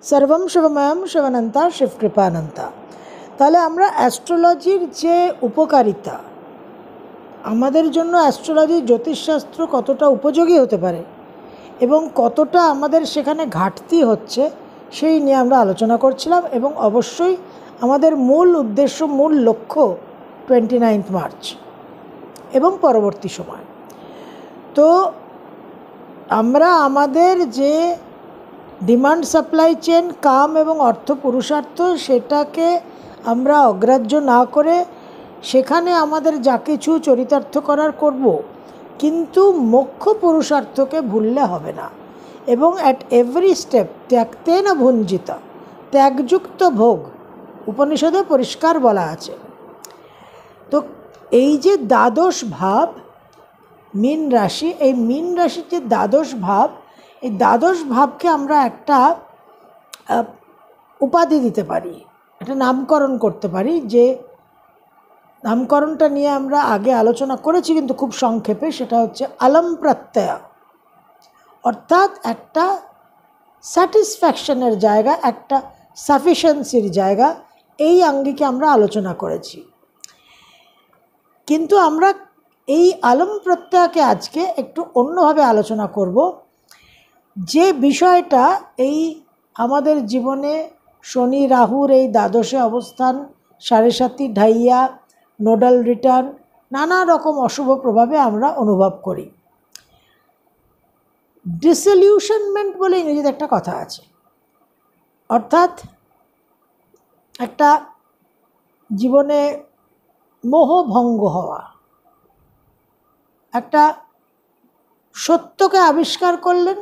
সর্বম শিবময়ম শিবানন্তা শিবকৃপানন্তা। তাহলে আমরা অ্যাস্ট্রোলজির যে উপকারিতা, আমাদের জন্য অ্যাস্ট্রোলজি জ্যোতিষশাস্ত্র কতটা উপযোগী হতে পারে এবং কতটা আমাদের সেখানে ঘাটতি হচ্ছে, সেই নিয়ে আমরা আলোচনা করছিলাম। এবং অবশ্যই আমাদের মূল উদ্দেশ্য, মূল লক্ষ্য 29 মার্চ এবং পরবর্তী সময়। তো আমরা আমাদের যে ডিমান্ড সাপ্লাই চেন, কাম এবং অর্থ পুরুষার্থ, সেটাকে আমরা অগ্রাহ্য না করে সেখানে আমাদের যা কিছু চরিতার্থ করার করব, কিন্তু মোক্ষ পুরুষার্থকে ভুললে হবে না। এবং অ্যাট এভরি স্টেপ ত্যাগতেন ভুঞ্জিত, ত্যাগযুক্ত ভোগ উপনিষদে পরিষ্কার বলা আছে। তো এই যে দ্বাদশ ভাব মীন রাশি, এই মীন রাশির যে দ্বাদশ ভাব, এই দ্বাদশ ভাবকে আমরা একটা উপাধি দিতে পারি, একটা নামকরণ করতে পারি। যে নামকরণটা নিয়ে আমরা আগে আলোচনা করেছি কিন্তু খুব সংক্ষেপে, সেটা হচ্ছে আলম প্রত্যয়, অর্থাৎ একটা স্যাটিসফ্যাকশনের জায়গা, একটা সাফিসিয়েন্সির জায়গা, এই আঙ্গিকে আমরা আলোচনা করেছি। কিন্তু আমরা এই আলম প্রত্যয়কে আজকে একটু অন্যভাবে আলোচনা করব। যে বিষয়টা এই আমাদের জীবনে শনি রাহুর এই দ্বাদশে অবস্থান, 7.5 ঢাইয়া, নোডাল রিটার্ন, নানা রকম অশুভ প্রভাবে আমরা অনুভব করি। ডিসলিউশনমেন্ট বলে ইংরেজিতে একটা কথা আছে, অর্থাৎ একটা জীবনে মোহভঙ্গ হওয়া, একটা সত্যকে আবিষ্কার করলেন,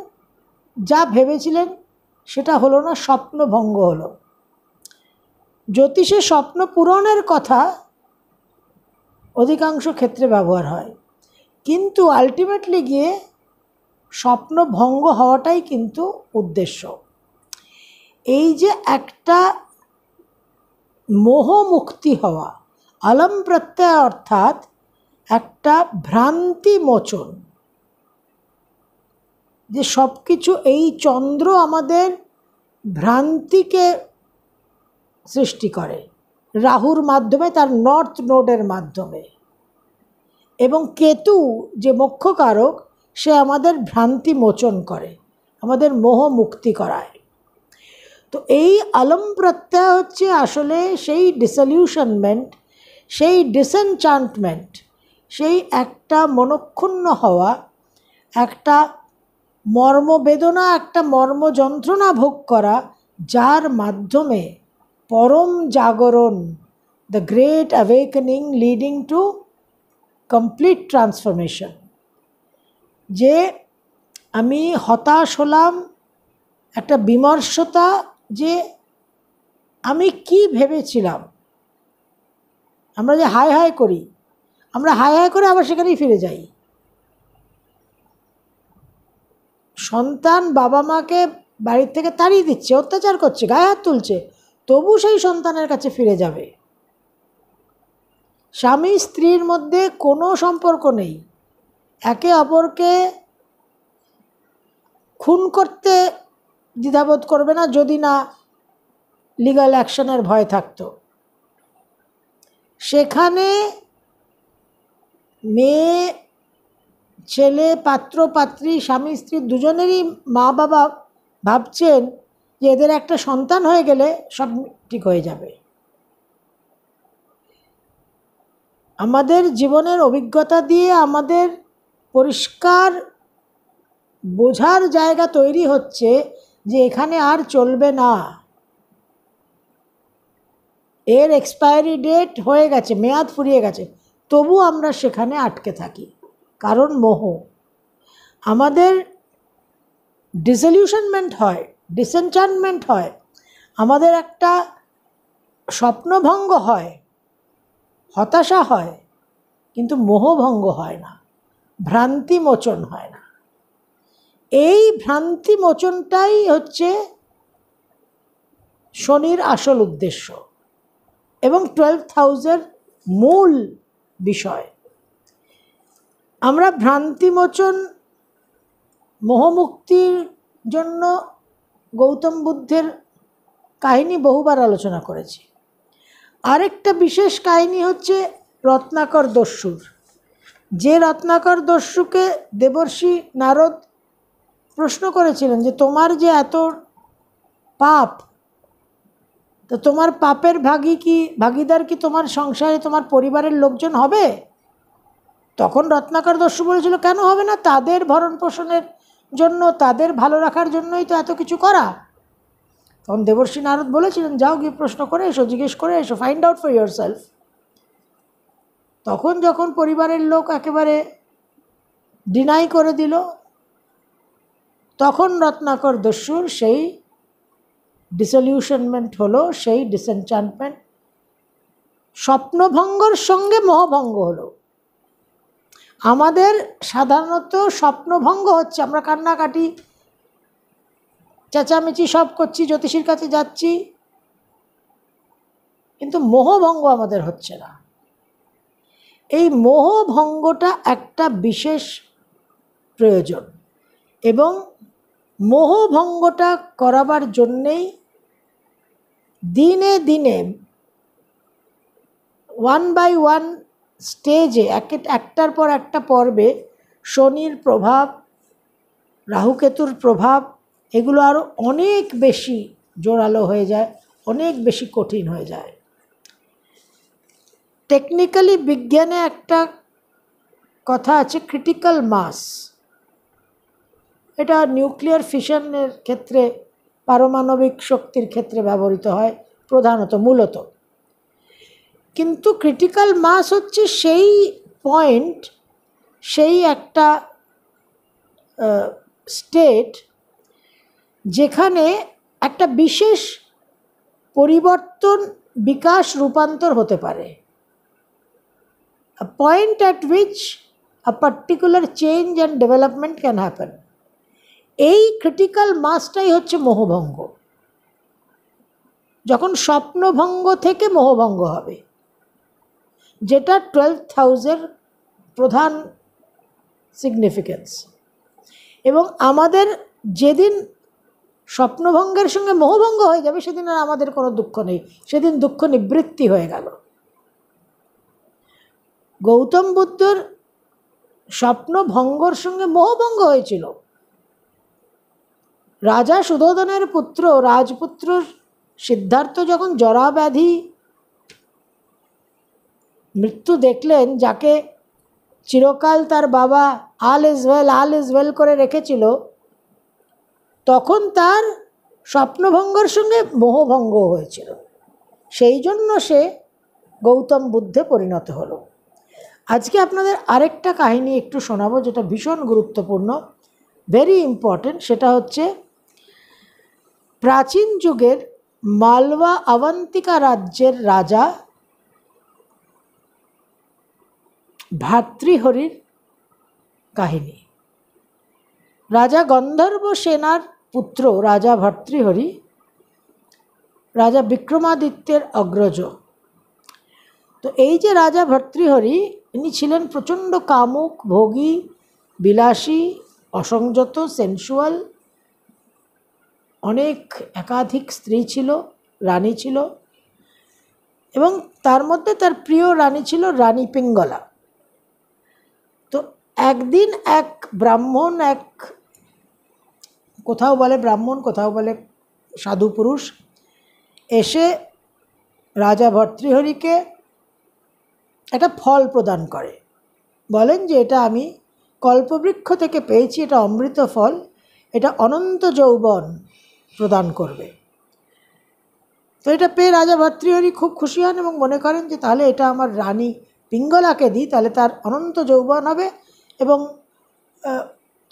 যা ভেবেছিলেন সেটা হলো না, স্বপ্নভঙ্গ হলো। জ্যোতিষে স্বপ্ন পূরণের কথা অধিকাংশ ক্ষেত্রে ব্যবহার হয়, কিন্তু আলটিমেটলি গিয়ে স্বপ্নভঙ্গ হওয়াটাই কিন্তু উদ্দেশ্য। এই যে একটা মোহমুক্তি হওয়া, আলম প্রত্যয় অর্থাৎ একটা ভ্রান্তি মোচন, যে সব কিছু, এই চন্দ্র আমাদের ভ্রান্তিকে সৃষ্টি করে রাহুর মাধ্যমে, তার নর্থ নোডের মাধ্যমে, এবং কেতু যে মোক্ষকারক, সে আমাদের ভ্রান্তি মোচন করে, আমাদের মোহ মুক্তি করায়। তো এই আলম প্রত্যয় হচ্ছে আসলে সেই ডিসলিউশনমেন্ট, সেই ডিসএনচান্টমেন্ট, সেই একটা মনক্ষুণ্ণ হওয়া, একটা মর্মবেদনা, একটা মর্মযন্ত্রণা ভোগ করা, যার মাধ্যমে পরম জাগরণ, the great awakening leading to complete transformation. যে আমি হতাশ হলাম, একটা বিমর্ষতা, যে আমি কি ভেবেছিলাম। আমরা যে হায় হায় করি, আমরা হায় হায় করে আবার সেখানেই ফিরে যাই। সন্তান বাবা মাকে বাড়ির থেকে তাড়িয়ে দিচ্ছে, অত্যাচার করছে, গায়ে হাত তুলছে, তবু সেই সন্তানের কাছে ফিরে যাবে। স্বামী স্ত্রীর মধ্যে কোনো সম্পর্ক নেই, একে অপরকে খুন করতে দ্বিধাবোধ করবে না, যদি না লিগ্যাল অ্যাকশনের ভয় থাকতো। সেখানে মেয়ে ছেলে, পাত্র পাত্রী, স্বামী স্ত্রী দুজনেরই মা বাবা ভাবছেন যে এদের একটা সন্তান হয়ে গেলে সব ঠিক হয়ে যাবে। আমাদের জীবনের অভিজ্ঞতা দিয়ে আমাদের পরিষ্কার বোঝার জায়গা তৈরি হচ্ছে যে এখানে আর চলবে না, এর এক্সপায়ারি ডেট হয়ে গেছে, মেয়াদ ফুরিয়ে গেছে, তবু আমরা সেখানে আটকে থাকি, কারণ মোহ। আমাদের ডিসলিউশনমেন্ট হয়, ডিসএনচান্টমেন্ট হয়, আমাদের একটা স্বপ্নভঙ্গ হয়, হতাশা হয়, কিন্তু মোহভঙ্গ হয় না, ভ্রান্তি মোচন হয় না। এই ভ্রান্তি মোচনটাই হচ্ছে শনির আসল উদ্দেশ্য এবং 12th হাউসের মূল বিষয়। আমরা ভ্রান্তি মোচন, মোহমুক্তির জন্য গৌতম বুদ্ধের কাহিনী বহুবার আলোচনা করেছি। আরেকটা বিশেষ কাহিনী হচ্ছে রত্নাকর দস্যুর। যে রত্নাকর দস্যুকে দেবর্ষি নারদ প্রশ্ন করেছিলেন যে তোমার যে এত পাপ, তো তোমার পাপের ভাগীদার কি তোমার সংসারে তোমার পরিবারের লোকজন হবে? তখন রত্নাকর দস্যু বলেছিল, কেন হবে না, তাদের ভরণ পোষণের জন্য, তাদের ভালো রাখার জন্যই তো এত কিছু করা। তখন দেবর্ষি নারদ বলেছিলেন, যাও গিয়ে প্রশ্ন করে এসো, জিজ্ঞেস করে এসো, find out for your self. তখন যখন পরিবারের লোক একেবারে ডিনাই করে দিল, তখন রত্নাকর দস্যুর সেই ডিসলিউশনমেন্ট হলো, সেই ডিসএনচান্টমেন্ট, স্বপ্নভঙ্গর সঙ্গে মোহভঙ্গ হলো। আমাদের সাধারণত স্বপ্নভঙ্গ হচ্ছে, আমরা কান্নাকাটি চেঁচামেচি সব করছি, জ্যোতিষীর কাছে যাচ্ছি, কিন্তু মোহভঙ্গ আমাদের হচ্ছে না। এই মোহভঙ্গটা একটা বিশেষ প্রয়োজন, এবং মোহভঙ্গটা করাবার জন্যেই দিনে দিনে ওয়ান বাই ওয়ান স্টেজে একটার পর একটা পর্বে শনির প্রভাব, রাহুকেতুর প্রভাব, এগুলো আরও অনেক বেশি জোরালো হয়ে যায়, অনেক বেশি কঠিন হয়ে যায়। টেকনিক্যালি বিজ্ঞানে একটা কথা আছে, ক্রিটিক্যাল মাস। এটা নিউক্লিয়ার ফিশনের ক্ষেত্রে, পারমাণবিক শক্তির ক্ষেত্রে ব্যবহৃত হয় প্রধানত, মূলত। কিন্তু ক্রিটিক্যাল মাস হচ্ছে সেই পয়েন্ট, সেই একটা স্টেট যেখানে একটা বিশেষ পরিবর্তন, বিকাশ, রূপান্তর হতে পারে। A point at which a particular change and development can happen. এই ক্রিটিক্যাল মাসটাই হচ্ছে মোহভঙ্গ, যখন স্বপ্নভঙ্গ থেকে মোহভঙ্গ হবে, যেটা 12th হাউসের প্রধান সিগনিফিকেন্স। এবং আমাদের যেদিন স্বপ্নভঙ্গের সঙ্গে মোহভঙ্গ হয়ে যাবে, সেদিন আর আমাদের কোনো দুঃখ নেই, সেদিন দুঃখ নিবৃত্তি হয়ে গেল। গৌতম বুদ্ধর স্বপ্নভঙ্গর সঙ্গে মোহভঙ্গ হয়েছিল। রাজা সুধোধনের পুত্র, রাজপুত্র সিদ্ধার্থ যখন জরাব্যাধি মৃত্যু দেখলেন, যাকে চিরকাল তার বাবা আল ইজ ওয়েল করে রেখেছিল, তখন তার স্বপ্নভঙ্গর সঙ্গে মোহভঙ্গ হয়েছিল। সেই জন্য সে গৌতম বুদ্ধে পরিণত হলো। আজকে আপনাদের আরেকটা কাহিনী একটু শোনাবো, যেটা ভীষণ গুরুত্বপূর্ণ, ভেরি ইম্পর্টেন্ট। সেটা হচ্ছে প্রাচীন যুগের মালওয়া অবন্তিকা রাজ্যের রাজা ভাতৃহরির কাহিনী। রাজা গন্ধর্ব সেনার পুত্র রাজা ভাতৃহরি, রাজা বিক্রমাদিত্যের অগ্রজ। তো এই যে রাজা ভাতৃহরি, ইনি ছিলেন প্রচণ্ড কামুক, ভোগী, বিলাসী, অসংযত, সেন্সুয়াল। অনেক একাধিক স্ত্রী ছিল, রানী ছিল, এবং তার মধ্যে তার প্রিয় রানী ছিল রানী পিঙ্গলা। তো একদিন এক ব্রাহ্মণ, এক কোথাও বলে ব্রাহ্মণ, কোথাও বলে সাধু পুরুষ, এসে রাজা ভর্তৃহরিকে একটা ফল প্রদান করে। বলেন যে এটা আমি কল্পবৃক্ষ থেকে পেয়েছি, এটা অমৃত ফল, এটা অনন্ত যৌবন প্রদান করবে। তো এটা পেয়ে রাজা ভর্তৃহরি খুব খুশি হন এবং মনে করেন যে তাহলে এটা আমার রানী পিঙ্গলাকে দিই, তাহলে তার অনন্ত যৌবন হবে, এবং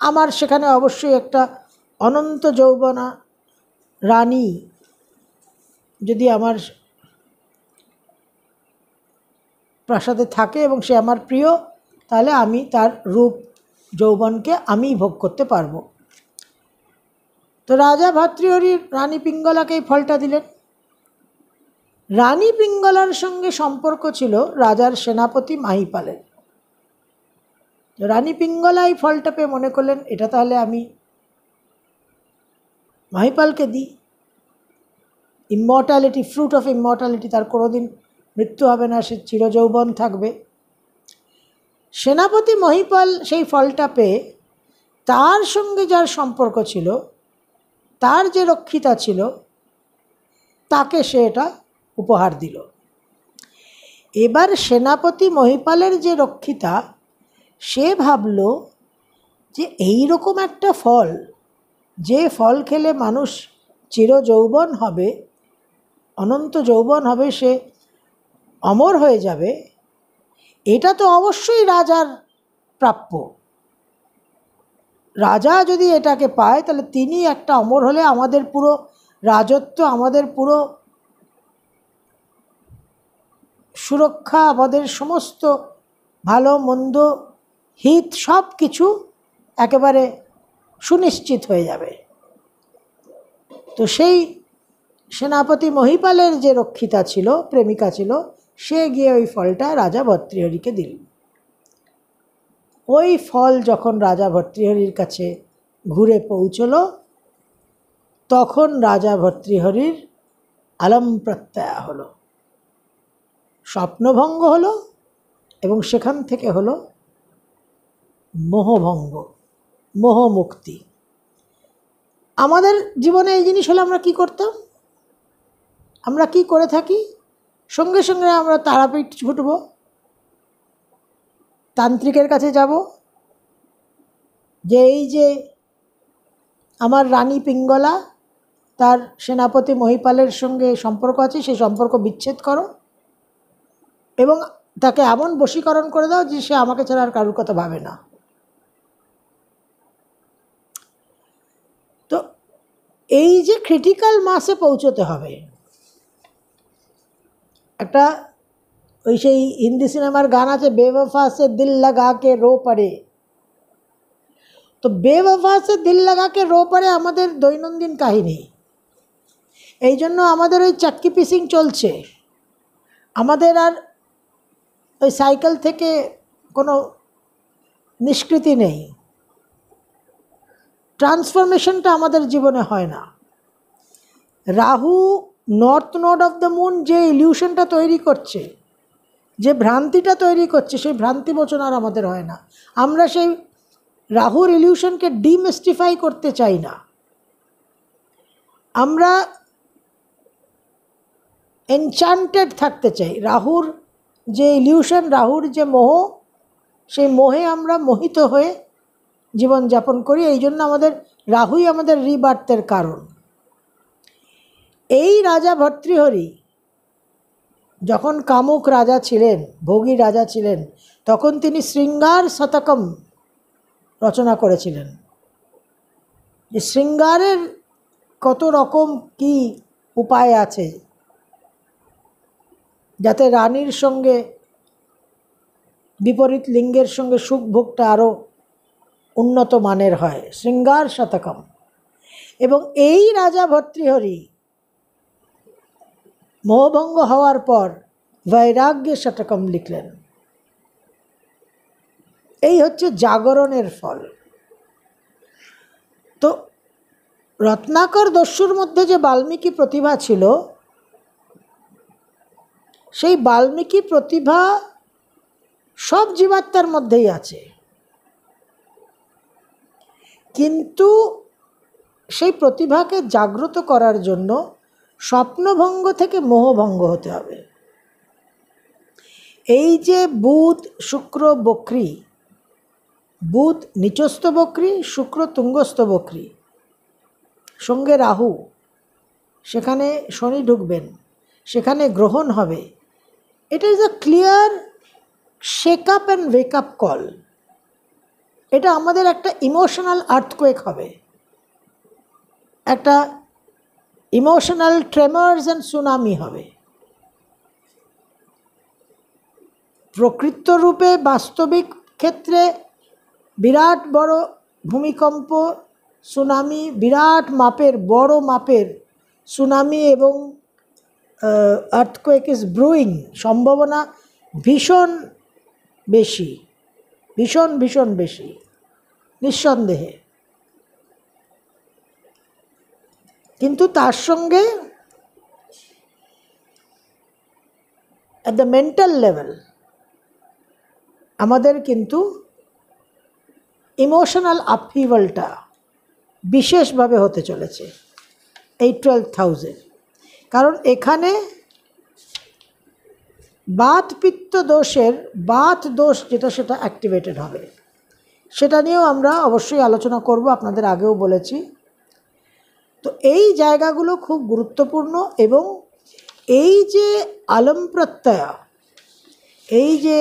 আমার সেখানে অবশ্যই একটা অনন্ত যৌবনা রানী যদি আমার প্রাসাদে থাকে এবং সে আমার প্রিয়, তাহলে আমি তার রূপ যৌবনকে আমি ভোগ করতে পারবো। তো রাজা ভাতৃহরি রানী পিঙ্গলাকে এই ফলটা দিলেন। রানী পিঙ্গলার সঙ্গে সম্পর্ক ছিল রাজার সেনাপতি মাহিপালের। রানী পিঙ্গলা এই ফলটা পেয়ে মনে করলেন এটা তাহলে আমি মাহিপালকে দিই। ইমমর্টালিটি, ফ্রুট অফ ইমমর্টালিটি, তার কোনোদিন মৃত্যু হবে না, সে চিরযৌবন থাকবে। সেনাপতি মহিপাল সেই ফলটা পেয়ে তার সঙ্গে যার সম্পর্ক ছিল, তার যে রক্ষিতা ছিল, তাকে সে এটা উপহার দিল। এবার সেনাপতি মহিপালের যে রক্ষিতা, সে ভাবল যে এই রকম একটা ফল, যে ফল খেলে মানুষ চিরযৌবন হবে, অনন্ত যৌবন হবে, সে অমর হয়ে যাবে, এটা তো অবশ্যই রাজার প্রাপ্য। রাজা যদি এটাকে পায় তাহলে তিনি একটা অমর হলে আমাদের পুরো রাজত্ব, আমাদের পুরো সুরক্ষা, আমাদের সমস্ত ভালো মন্দ হিত সব কিছু একেবারে সুনিশ্চিত হয়ে যাবে। তো সেই সেনাপতি মহিপালের যে রক্ষিতা ছিল, প্রেমিকা ছিল, সে গিয়ে ওই ফলটা রাজা ভর্তৃহরিকে দিল। ওই ফল যখন রাজা ভর্তৃহরির কাছে ঘুরে পৌঁছল, তখন রাজা ভর্তৃহরির আলম প্রত্যয় হলো, স্বপ্নভঙ্গ হলো, এবং সেখান থেকে হলো মোহভঙ্গ, মোহমুক্তি। আমাদের জীবনে এই জিনিস হলে আমরা কি করতাম? আমরা কি করে থাকি? সঙ্গে সঙ্গে আমরা তারাপীঠ ছুটব, তান্ত্রিকের কাছে যাব, যে এই যে আমার রানী পিঙ্গলা, তার সেনাপতি মহিপালের সঙ্গে সম্পর্ক আছে, সেই সম্পর্ক বিচ্ছেদ করো এবং তাকে এমন বশীকরণ করে দাও যে সে আমাকে ছাড়া আর কারোর কথা ভাবে না। তো এই যে ক্রিটিক্যাল মাসে পৌঁছতে হবে, একটা ওই সেই হিন্দি সিনেমার গান আছে, বেওয়ফা সে দিল লাগা কে রো পড়ে। তো বেওয়ফা সে দিল লাগা কে রো পড়ে আমাদের দৈনন্দিন কাহিনী। এই জন্য আমাদের ওই চাক্কি পিসিং চলছে, আমাদের আর ওই সাইকেল থেকে কোনো নিষ্কৃতি নেই, ট্রান্সফরমেশনটা আমাদের জীবনে হয় না। Rahu north node of the moon যে ইলিউশনটা তৈরি করছে, যে ভ্রান্তিটা তৈরি করছে, সেই ভ্রান্তি মোচন আর আমাদের হয় না। আমরা সেই রাহুর ইলিউশনকে ডিমিস্টিফাই করতে চাই না। আমরা এনচান্টেড থাকতে চাই। রাহুর যে ইলিউশন, রাহুর যে মোহ, সেই মোহে আমরা মোহিত হয়ে জীবনযাপন করি। এই জন্য আমাদের রাহুই আমাদের রিবার্থের কারণ। এই রাজা ভর্তৃহরি যখন কামুক রাজা ছিলেন, ভোগী রাজা ছিলেন, তখন তিনি শৃঙ্গার শতকম রচনা করেছিলেন। যে শৃঙ্গারের কত রকম কি উপায় আছে যাতে রানীর সঙ্গে বিপরীত লিঙ্গের সঙ্গে সুখ ভোগটা আরও উন্নত মানের হয়, শৃঙ্গার শতকম। এবং এই রাজা ভর্তৃহরি মোহভঙ্গ হওয়ার পর বৈরাগ্য শতকম লিখলেন। এই হচ্ছে জাগরণের ফল। তো রত্নাকর দস্যুর মধ্যে যে বাল্মীকি প্রতিভা ছিল, সেই বাল্মীকি প্রতিভা সব জীবাত্মার মধ্যেই আছে, কিন্তু সেই প্রতিভাকে জাগ্রত করার জন্য স্বপ্নভঙ্গ থেকে মোহভঙ্গ হতে হবে। এই যে বুধ শুক্র বক্রী, বুধ নিচস্থ বক্রী, শুক্র তুঙ্গস্থ বক্রী, সঙ্গে রাহু, সেখানে শনি ঢুকবেন, সেখানে গ্রহণ হবে। এটা is a clear shake up and wake up call. এটা আমাদের একটা ইমোশনাল আর্থকোয়েক হবে, একটা ইমোশনাল ট্রেমার্স অ্যান্ড সুনামি হবে। প্রকৃত রূপে বাস্তবিক ক্ষেত্রে বিরাট বড় ভূমিকম্প, সুনামি, বিরাট মাপের, বড় মাপের সুনামি এবং আর্থকোয়েক ইজ ব্রুইং, সম্ভাবনা ভীষণ বেশি, ভীষণ ভীষণ বেশি, নিঃসন্দেহে। কিন্তু তার সঙ্গে অ্যাট দ্য মেন্টাল লেভেল আমাদের কিন্তু ইমোশনাল আপহিভালটা বিশেষভাবে হতে চলেছে এই 12,000। কারণ এখানে বাত পিত্ত দোষের বাত দোষ যেটা সেটা অ্যাক্টিভেটেড হবে, সেটা নিয়েও আমরা অবশ্যই আলোচনা করব, আপনাদের আগেও বলেছি। তো এই জায়গাগুলো খুব গুরুত্বপূর্ণ। এবং এই যে আলম প্রত্যয়, এই যে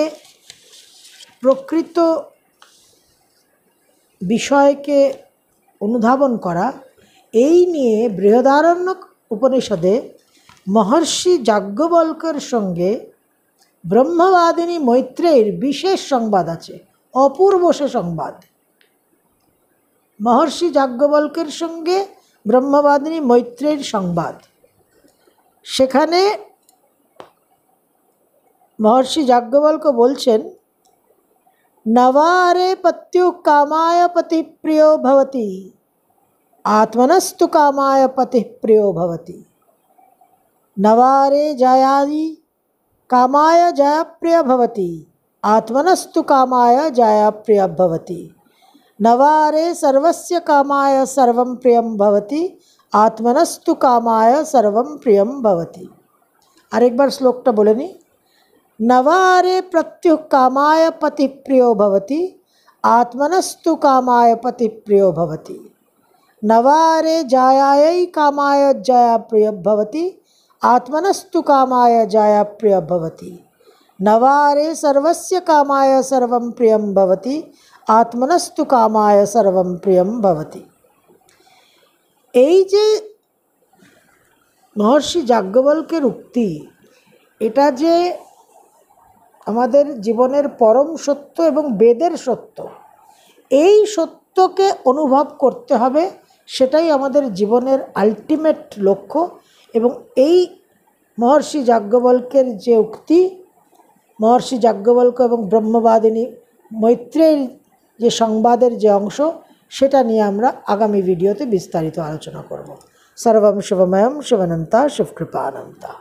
প্রকৃত বিষয়কে অনুধাবন করা, এই নিয়ে বৃহদারণ্যক উপনিষদে মহর্ষি যাজ্ঞবল্ক্যের সঙ্গে ব্রহ্মবাদিনী মৈত্রেয়ীর বিশেষ সংবাদ আছে, অপূর্ব সে সংবাদ। মহর্ষি যাজ্ঞবল্ক্যের সঙ্গে ব্রহ্মবাদিনী মৈত্রেয়ীর সংবাদ। সেখানে মহর্ষি যাজ্ঞবল্ক্য বলছেন, নবারে পত্যু কামায় পতি প্রিয় ভবতি, আত্মনস্তু কামায় পতি প্রিয় ভবতি। নবারে জয়াদি कामाय जयप्रिय भवति, आत्मनस्तु कामाय जयप्रिय भवति। नवारे सर्वस्य कामाय सर्वं प्रियं भवति, आत्मनस्तु कामाय सर्वं प्रियं भवति। और एक बार श्लोकटा बोले नी, नवारे प्रत्युः कामाय पति प्रियो भवति, आत्मनस्तु कामाय पति प्रियो भवति। नवारे जायायै कामाय जया प्रिय भवति, आत्मनस्तु कामाय जया प्रिय भवति। नवारे सर्वस्य कामाय सर्वं प्रियं भवति, आत्मनस्तु कामाय सर्वं प्रियं भवति। এই যে মহর্ষি যাজ্ঞবল্ক্যের উক্তি, এটা যে আমাদের জীবনের পরম সত্য এবং বেদের সত্য, এই সত্যকে অনুভব করতে হবে, সেটাই আমাদের জীবনের আলটিমেট লক্ষ্য। এবং এই মহর্ষি যাজ্ঞবল্ক্যের যে উক্তি, মহর্ষি যাজ্ঞবল্ক্য এবং ব্রহ্মবাদিনী মৈত্রেয়ীর যে সংবাদের যে অংশ, সেটা নিয়ে আমরা আগামী ভিডিওতে বিস্তারিত আলোচনা করব। সর্বম শিবময়ম শিবানন্তা শিবকৃপানন্তা।